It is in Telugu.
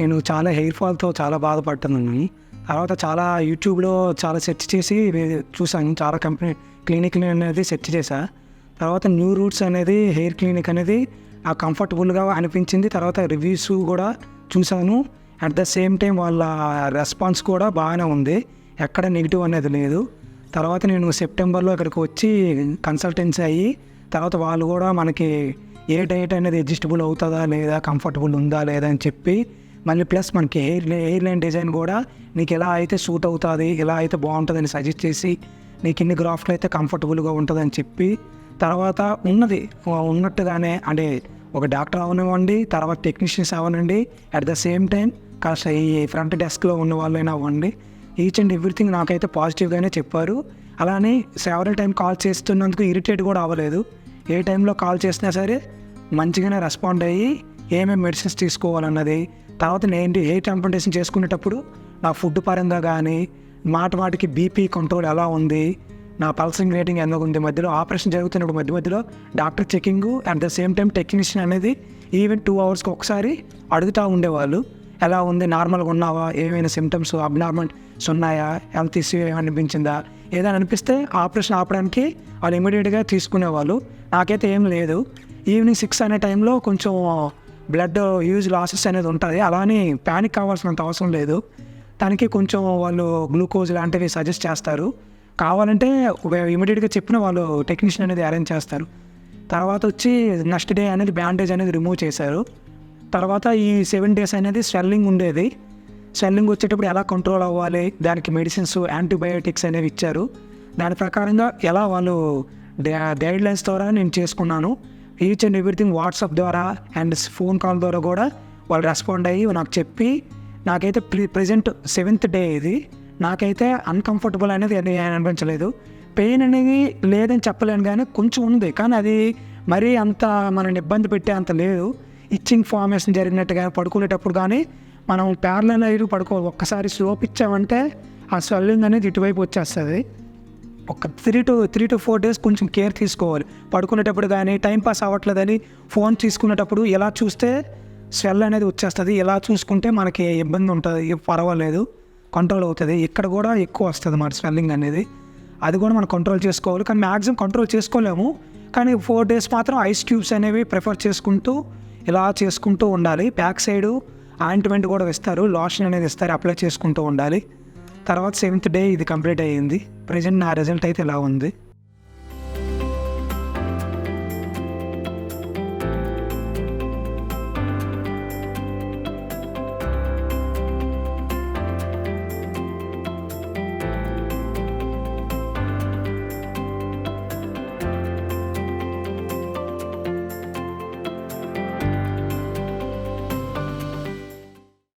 నేను చాలా హెయిర్ ఫాల్తో చాలా బాధపడుతున్నాను. తర్వాత చాలా యూట్యూబ్లో చాలా సెర్చ్ చేసి చూసాను. చాలా క్లినిక్లు అనేది సెర్చ్ చేశా. తర్వాత న్యూ రూట్స్ అనేది హెయిర్ క్లినిక్ అనేది కంఫర్టబుల్గా అనిపించింది. తర్వాత రివ్యూస్ కూడా చూశాను. అట్ ద సేమ్ టైం వాళ్ళ రెస్పాన్స్ కూడా బాగానే ఉంది, ఎక్కడ నెగిటివ్ అనేది లేదు. తర్వాత నేను సెప్టెంబర్లో ఇక్కడికి వచ్చి కన్సల్టెన్సీ అయ్యి తర్వాత వాళ్ళు కూడా మనకి ఏ డైట్ అనేది అడ్జస్టబుల్ అవుతుందా లేదా, కంఫర్టబుల్ ఉందా లేదా అని చెప్పి మళ్ళీ ప్లస్ మనకి హెయిర్ లైన్ డిజైన్ కూడా నీకు ఎలా అయితే సూట్ అవుతుంది, ఎలా అయితే బాగుంటుందని సజెస్ట్ చేసి నీకు ఇన్ని గ్రాఫ్ట్లు అయితే కంఫర్టబుల్గా ఉంటుందని చెప్పి తర్వాత ఉన్నట్టుగానే అంటే ఒక డాక్టర్ అవనివ్వండి, తర్వాత టెక్నీషియన్స్ అవనండి, అట్ ద సేమ్ టైం కాస్త ఈ ఫ్రంట్ డెస్క్లో ఉన్న వాళ్ళైనా అవ్వండి, ఈచ్ అండ్ ఎవ్రీథింగ్ నాకైతే పాజిటివ్గానే చెప్పారు. అలానే సెవరల్ టైం కాల్ చేస్తున్నందుకు ఇరిటేట్ కూడా అవ్వలేదు. ఏ టైంలో కాల్ చేసినా సరే మంచిగానే రెస్పాండ్ అయ్యి ఏమేమి మెడిసిన్స్ తీసుకోవాలన్నది, తర్వాత నేను హెయిర్ ట్రాన్స్ప్లాంటేషన్ చేసుకునేటప్పుడు నా ఫుడ్ పరంగా కానీ మాటికి బీపీ కంట్రోల్ ఎలా ఉంది, నా పల్సింగ్ రేటింగ్ ఎంత ఉంది, మధ్యలో ఆపరేషన్ జరుగుతున్నప్పుడు మధ్యలో doctor checking, at the same time technician అనేది ఈవెన్ 2 hours ఒకసారి అడుగుతూ ఉండేవాళ్ళు, ఎలా ఉంది, నార్మల్గా ఉన్నావా, ఏమైనా సిమ్టమ్స్ అబ్నార్మల్స్ ఉన్నాయా, హెల్త్ ఇష్యూ ఏమనిపించిందా, ఏదైనా అనిపిస్తే ఆపరేషన్ ఆపడానికి వాళ్ళు ఇమీడియట్గా తీసుకునేవాళ్ళు. నాకైతే ఏం లేదు. ఈవినింగ్ 6 అనే టైంలో కొంచెం బ్లడ్ హ్యూజ్ లాసెస్ అనేది ఉంటుంది. అలానే ప్యానిక్ కావాల్సినంత అవసరం లేదు. దానికి కొంచెం వాళ్ళు గ్లూకోజ్ లాంటివి సజెస్ట్ చేస్తారు. కావాలంటే ఇమీడియట్గా చెప్పిన వాళ్ళు టెక్నీషియన్ అనేది అరేంజ్ చేస్తారు. తర్వాత వచ్చి నెక్స్ట్ డే అనేది బ్యాండేజ్ అనేది రిమూవ్ చేశారు. తర్వాత ఈ 7 days అనేది స్వెల్లింగ్ ఉండేది. స్వెల్లింగ్ వచ్చేటప్పుడు ఎలా కంట్రోల్ అవ్వాలి, దానికి మెడిసిన్స్ యాంటీబయోటిక్స్ అనేవి ఇచ్చారు. దాని ప్రకారంగా ఎలా వాళ్ళు గైడ్లైన్స్ ద్వారా నేను చేసుకున్నాను. ఈచ్ అండ్ ఎవ్రీథింగ్ వాట్సాప్ ద్వారా అండ్ ఫోన్ కాల్ ద్వారా కూడా వాళ్ళు రెస్పాండ్ అయ్యి నాకు చెప్పి, నాకైతే ప్రెజెంట్ 7th day ఇది. నాకైతే అన్కంఫర్టబుల్ అనేది అనిపించలేదు. పెయిన్ అనేది లేదని చెప్పలేను కానీ కొంచెం ఉంది, కానీ అది మరీ అంత మనల్ని ఇబ్బంది పెట్టే అంత లేదు. ఇచ్చింగ్ ఫార్మేషన్ జరిగినట్టుగా పడుకునేటప్పుడు కానీ మనం ప్యారలల్ అయ్యి పడుకోవాలి. ఒక్కసారి స్లోప్ ఇచ్చామంటే ఆ స్వెల్లింగ్ అనేది ఇటువైపు వచ్చేస్తుంది. ఒక 3 to 4 days కొంచెం కేర్ తీసుకోవాలి. పడుకునేటప్పుడు కానీ టైంపాస్ అవ్వట్లేదని ఫోన్ తీసుకునేటప్పుడు ఎలా చూస్తే స్వెల్ అనేది వచ్చేస్తుంది, ఎలా చూసుకుంటే మనకి ఇబ్బంది ఉంటుంది, పర్వాలేదు కంట్రోల్ అవుతుంది. ఇక్కడ కూడా ఎక్కువ వస్తుంది మన స్వెల్లింగ్ అనేది, అది కూడా మనం కంట్రోల్ చేసుకోవాలి. కానీ మ్యాక్సిమం కంట్రోల్ చేసుకోలేము. కానీ 4 days మాత్రం ఐస్ క్యూబ్స్ అనేవి ప్రిఫర్ చేసుకుంటూ ఇలా చేసుకుంటూ ఉండాలి. బ్యాక్ సైడు ఆయింట్మెంట్ కూడా ఇస్తారు, లోషన్ అనేది ఇస్తారు, అప్లై చేసుకుంటూ ఉండాలి. తర్వాత 7th day ఇది కంప్లీట్ అయ్యింది. ప్రజెంట్ నా రిజల్ట్ అయితే ఇలా ఉంది.